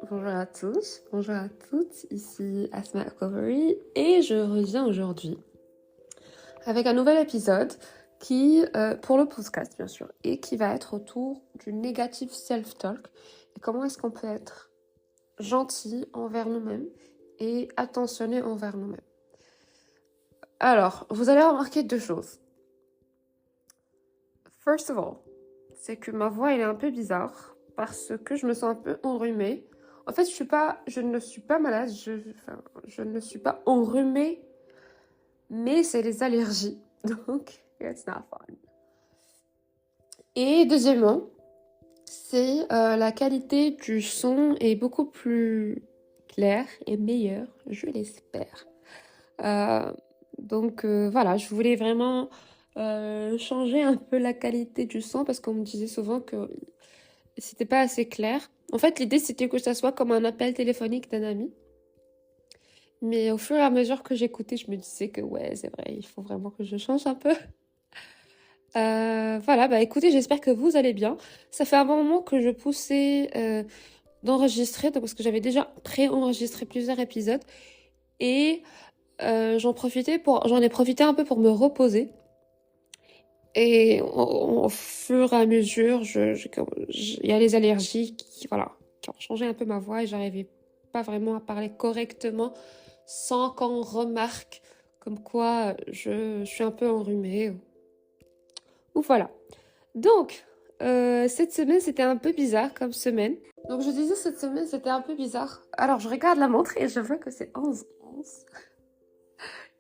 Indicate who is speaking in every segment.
Speaker 1: Bonjour à tous, bonjour à toutes, ici Asma Recovery et je reviens aujourd'hui avec un nouvel épisode qui, pour le podcast bien sûr, et qui va être autour du negative self-talk et comment est-ce qu'on peut être gentil envers nous-mêmes et attentionné envers nous-mêmes. Alors, vous allez remarquer deux choses. First of all, c'est que ma voix elle est un peu bizarre parce que je me sens un peu enrhumée. En fait, je ne suis pas malade, je ne suis pas enrhumée, mais c'est les allergies. Donc, it's not fun. Et deuxièmement, c'est la qualité du son est beaucoup plus claire et meilleure, je l'espère. Donc voilà, je voulais vraiment changer un peu la qualité du son parce qu'on me disait souvent que c'était pas assez clair. En fait, l'idée c'était que ça soit comme un appel téléphonique d'un ami. Mais au fur et à mesure que j'écoutais, je me disais que ouais, c'est vrai, il faut vraiment que je change un peu. Voilà, bah écoutez, j'espère que vous allez bien. Ça fait un bon moment que je poussais d'enregistrer, donc parce que j'avais déjà pré-enregistré plusieurs épisodes. Et j'en ai profité un peu pour me reposer. Et au fur et à mesure, il y a les allergies qui ont changé un peu ma voix et j'arrivais pas vraiment à parler correctement sans qu'on remarque comme quoi je suis un peu enrhumée. Ou voilà. Donc, cette semaine, c'était un peu bizarre comme semaine. Donc, je disais cette semaine, c'était un peu bizarre. Alors, je regarde la montre et je vois que c'est 11-11.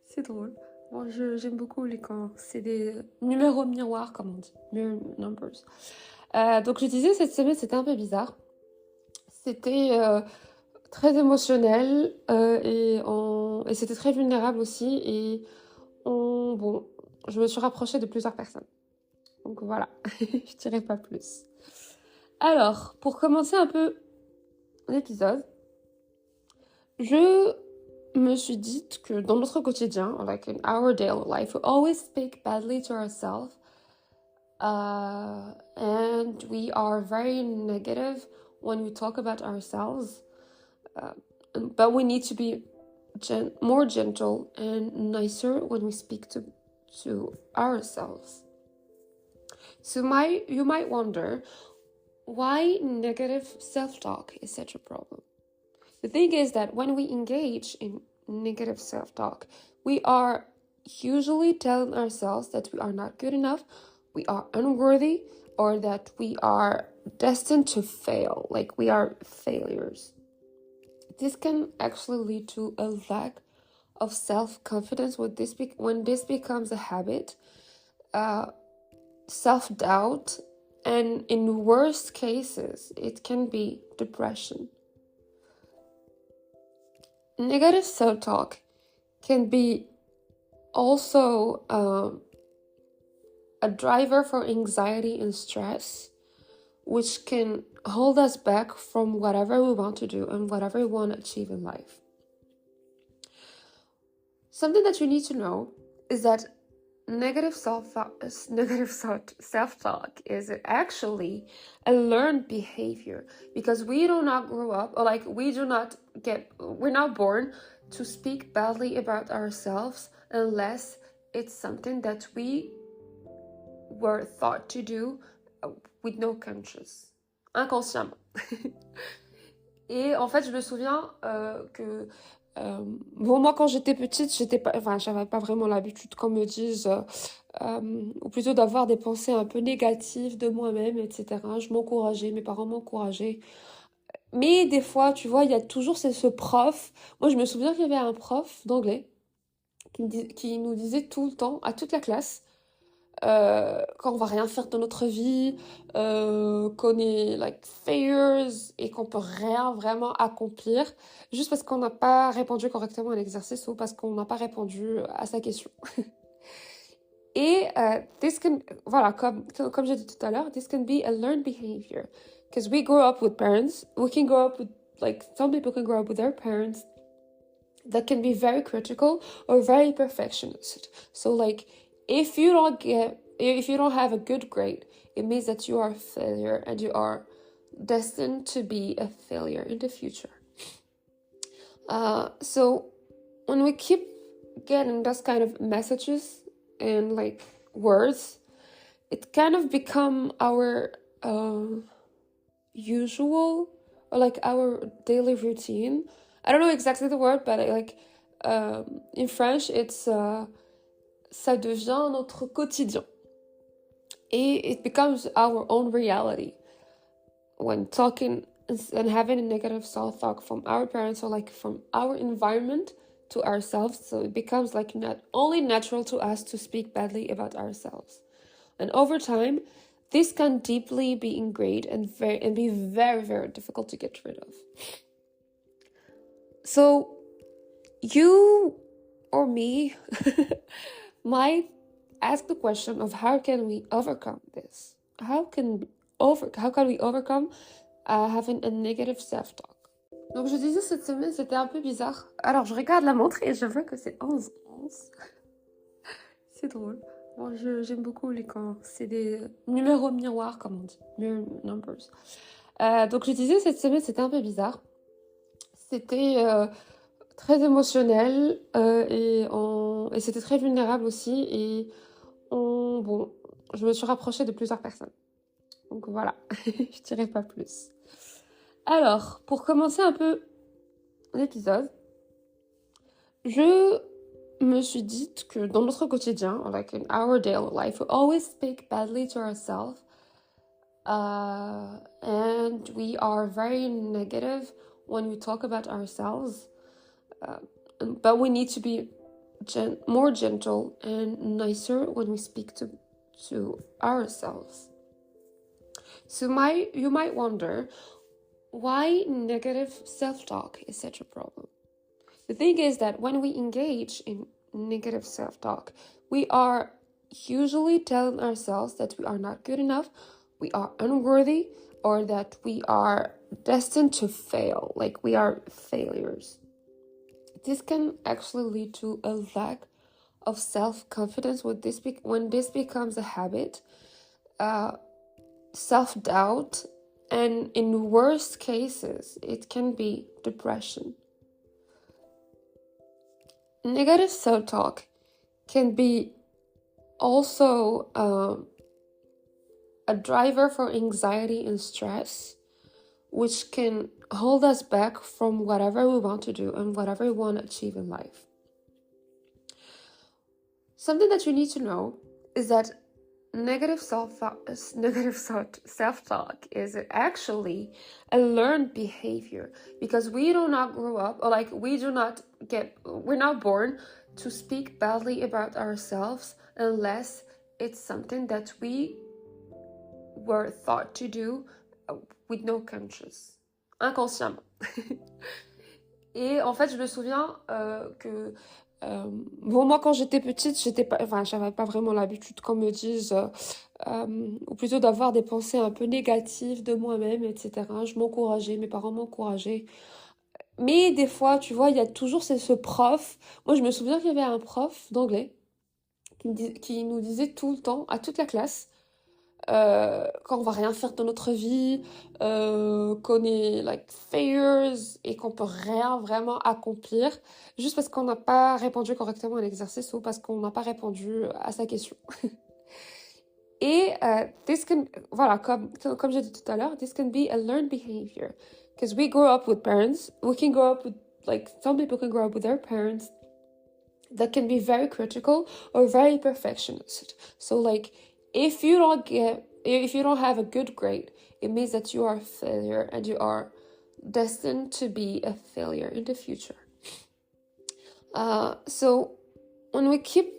Speaker 1: C'est drôle. Bon, j'aime beaucoup quand c'est des numéros miroirs, comme on dit. Mirror numbers. Donc, je disais, cette semaine, c'était un peu bizarre. C'était très émotionnel et c'était très vulnérable aussi. Et je me suis rapprochée de plusieurs personnes. Donc voilà, je dirais pas plus. Alors, pour commencer un peu l'épisode, je me suis dit que dans notre quotidien, like in our daily life, we always speak badly to ourselves. And we are very negative when we talk about ourselves. But we need to be more gentle and nicer when we speak to ourselves. So you might wonder why negative self-talk is such a problem. The thing is that when we engage in negative self-talk, we are usually telling ourselves that we are not good enough, we are unworthy, or that we are destined to fail, like we are failures. This can actually lead to a lack of self-confidence when this becomes a habit, self-doubt, and in worst cases, it can be depression. Negative self-talk can be also a driver for anxiety and stress, which can hold us back from whatever we want to do and whatever we want to achieve in life. Something that you need to know is that negative self-talk is actually a learned behavior because we do not grow up, or like we're not born to speak badly about ourselves unless it's something that we were thought to do with no conscience, inconsciemment. Et en fait, je me souviens que moi quand j'étais petite, j'avais pas vraiment l'habitude qu'on me dise, ou plutôt d'avoir des pensées un peu négatives de moi-même, etc. Mes parents m'encourageaient. Mais des fois, tu vois, il y a toujours ce prof. Moi, je me souviens qu'il y avait un prof d'anglais qui nous disait tout le temps, à toute la classe, quand on va rien faire de notre vie, qu'on est like failures et qu'on peut rien vraiment accomplir juste parce qu'on n'a pas répondu correctement à l'exercice ou parce qu'on n'a pas répondu à sa question. Et comme j'ai dit tout à l'heure, this can be a learned behavior because we grow up with parents. We can grow up with, like, some people can grow up with their parents that can be very critical or very perfectionist. So like, if you don't have a good grade, it means that you are a failure and you are destined to be a failure in the future. So when we keep getting those kind of messages and like words, it kind of become our usual or like our daily routine. I don't know exactly the word, but like in French, it's ça devient notre quotidien. Et it becomes our own reality when talking and having a negative self-talk from our parents or like from our environment to ourselves. So it becomes like not only natural to us to speak badly about ourselves. And over time, this can deeply be ingrained and be very, very difficult to get rid of. So you or me might ask the question of how can we overcome this? How can we overcome having a negative self-talk? Donc je disais cette semaine c'était un peu bizarre. Alors je regarde la montre et je vois que c'est 11-11. C'est drôle. Bon, j'aime beaucoup quand c'est des numéros miroirs comme on dit. Mirror numbers. Donc je disais cette semaine c'était un peu bizarre. C'était très émotionnel et c'était très vulnérable aussi et je me suis rapprochée de plusieurs personnes. Donc voilà, je dirais pas plus. Alors, pour commencer un peu l'épisode, je me suis dit que dans notre quotidien, like in our daily life, we always speak badly to ourselves and we are very negative when we talk about ourselves. But we need to be more gentle and nicer when we speak to ourselves. So you might wonder why negative self-talk is such a problem. The thing is that when we engage in negative self-talk, we are usually telling ourselves that we are not good enough, we are unworthy, or that we are destined to fail, like we are failures. This can actually lead to a lack of self-confidence when this becomes a habit, self-doubt, and in worst cases, it can be depression. Negative self-talk can be also a driver for anxiety and stress, which can hold us back from whatever we want to do and whatever we want to achieve in life. Something that you need to know is that negative self-talk is actually a learned behavior because we do not grow up or like we're not born to speak badly about ourselves unless it's something that we were thought to do with no conscience, inconsciemment. Et en fait, je me souviens que moi quand j'étais petite, j'avais pas vraiment l'habitude qu'on me dise, ou plutôt d'avoir des pensées un peu négatives de moi-même, etc. Je m'encourageais, mes parents m'encourageaient. Mais des fois, tu vois, il y a toujours ce prof. Moi, je me souviens qu'il y avait un prof d'anglais qui nous disait tout le temps, à toute la classe, quand on va rien faire dans notre vie, qu'on est like failures et qu'on peut rien vraiment accomplir juste parce qu'on n'a pas répondu correctement à l'exercice ou parce qu'on n'a pas répondu à sa question. Et voilà, comme j'ai dit tout à l'heure, this can be a learned behavior because we grow up with parents. We can grow up with some people can grow up with their parents that can be very critical or very perfectionist. So like if you don't have a good grade, it means that you are a failure and you are destined to be a failure in the future. So when we keep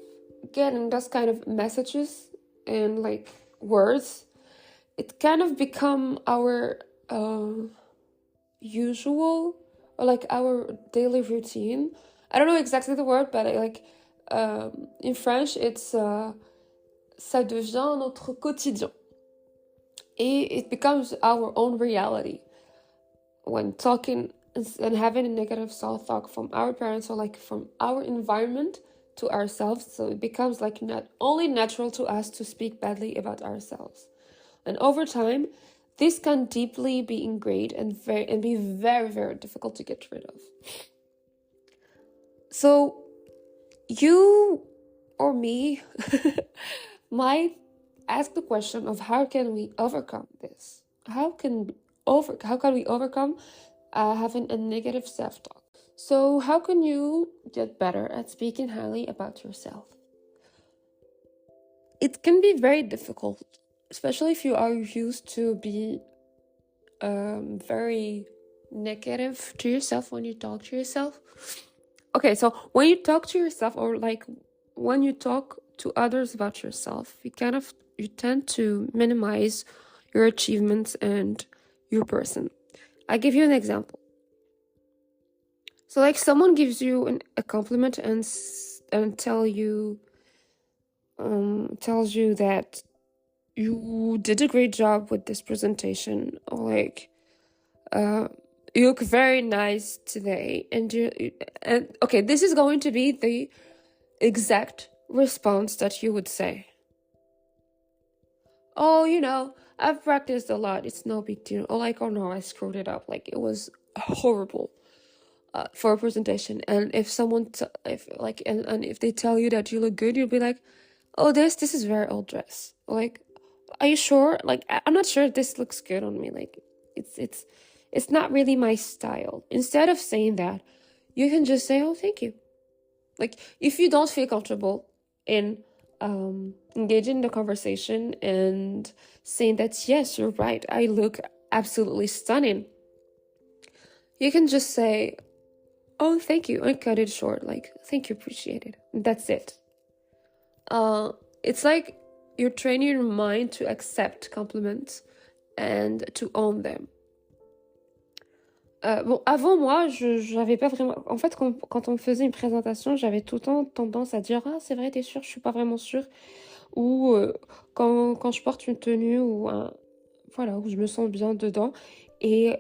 Speaker 1: getting those kind of messages and like words, it kind of become our usual or like our daily routine. I don't know exactly the word, but in French, it's ça devient notre quotidien. Et it becomes our own reality when talking and having a negative self-talk from our parents or like from our environment to ourselves. So it becomes like not only natural to us to speak badly about ourselves. And over time, this can deeply be ingrained and be very, very difficult to get rid of. So you or me might ask the question of how can we overcome this? How can we overcome having a negative self-talk? So how can you get better at speaking highly about yourself? It can be very difficult, especially if you are used to be very negative to yourself when you talk to yourself. Okay, so when you talk to yourself, or like when you talk to others about yourself, you tend to minimize your achievements and your person. I give you an example. So like someone gives you a compliment and tells you that you did a great job with this presentation, or like you look very nice today, and okay, this is going to be the exact response that you would say. Oh, I've practiced a lot, it's no big deal. Or like, oh no, I screwed it up, like it was horrible for a presentation. And if someone if they tell you that you look good, you'll be like, oh, this is very old dress. Like, are you sure? Like, I'm not sure if this looks good on me. Like, it's not really my style. Instead of saying that, you can just say, oh, thank you. Like, if you don't feel comfortable in engaging in the conversation and saying that, yes, you're right, I look absolutely stunning, you can just say, oh, thank you, and cut it short. Like, thank you, appreciate it. That's it. It's like you're training your mind to accept compliments and to own them. Bon, avant moi, j'avais pas vraiment... En fait, quand on me faisait une présentation, j'avais tout le temps tendance à dire « Ah, c'est vrai, t'es sûre? Je suis pas vraiment sûre. » Ou quand je porte une tenue ou voilà, où je me sens bien dedans. Et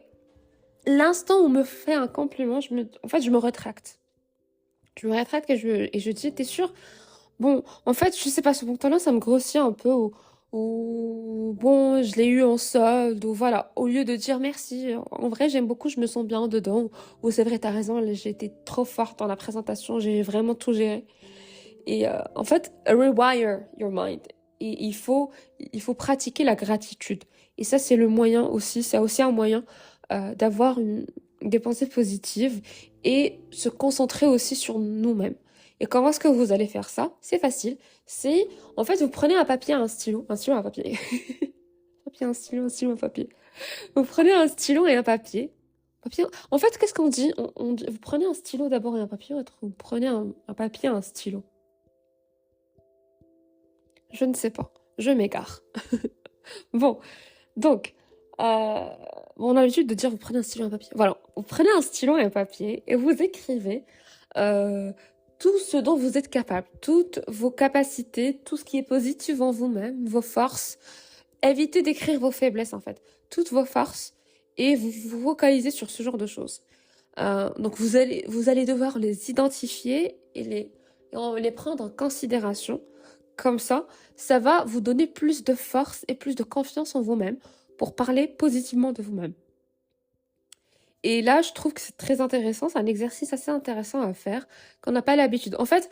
Speaker 1: l'instant où on me fait un compliment, je me retracte. Je me retracte et je dis « T'es sûre? » Bon, en fait, je sais pas, ce moment-là, ça me grossit un peu, ou bon, je l'ai eu en solde, ou voilà, au lieu de dire merci, en vrai, j'aime beaucoup, je me sens bien dedans, ou c'est vrai, t'as raison, j'ai été trop forte dans la présentation, j'ai vraiment tout géré. Et en fait, rewire your mind. Et il faut pratiquer la gratitude. Et ça, c'est le moyen aussi, c'est aussi un moyen d'avoir des pensées positives et se concentrer aussi sur nous-mêmes. Et comment est-ce que vous allez faire ça? C'est facile. C'est, en fait, vous prenez un papier, un stylo, un papier. Un stylo, un papier. Vous prenez un stylo et un papier. En fait, qu'est-ce qu'on dit? Vous prenez un stylo d'abord et un papier, ou vous prenez un papier et un stylo? Je ne sais pas. Je m'égare. Bon, donc, on a l'habitude de dire vous prenez un stylo et un papier. Voilà, vous prenez un stylo et un papier et vous écrivez tout ce dont vous êtes capable, toutes vos capacités, tout ce qui est positif en vous-même, vos forces. Évitez d'écrire vos faiblesses, en fait. Toutes vos forces, et vous vous focalisez sur ce genre de choses. Donc vous allez devoir les identifier et les prendre en considération. Comme ça va vous donner plus de force et plus de confiance en vous-même pour parler positivement de vous-même. Et là, je trouve que c'est très intéressant, c'est un exercice assez intéressant à faire, qu'on n'a pas l'habitude. En fait,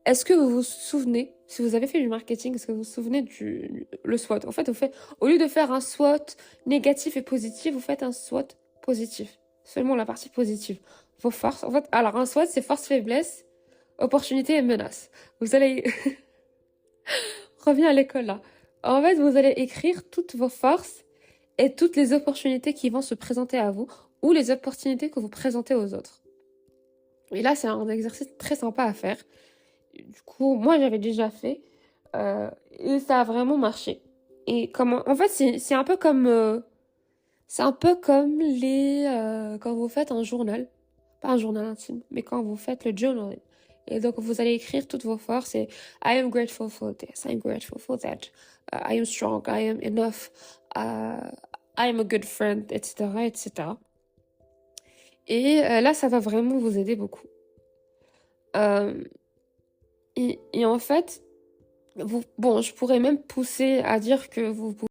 Speaker 1: est-ce que vous vous souvenez, si vous avez fait du marketing, est-ce que vous vous souvenez le SWOT? En fait, au lieu de faire un SWOT négatif et positif, vous faites un SWOT positif. Seulement la partie positive. Vos forces, en fait, alors un SWOT, c'est force, faiblesse, opportunité et menace. Vous allez... Reviens à l'école, là. En fait, vous allez écrire toutes vos forces et toutes les opportunités qui vont se présenter à vous, ou les opportunités que vous présentez aux autres. Et là, c'est un exercice très sympa à faire. Du coup, moi, j'avais déjà fait. Et ça a vraiment marché. Et en fait, c'est un peu comme... c'est un peu comme quand vous faites un journal. Pas un journal intime, mais quand vous faites le journaling. Et donc, vous allez écrire toutes vos forces et I am grateful for this, I am grateful for that, I am strong, I am enough, I am a good friend, etc., etc. Et là, ça va vraiment vous aider beaucoup. Et en fait, je pourrais même pousser à dire que vous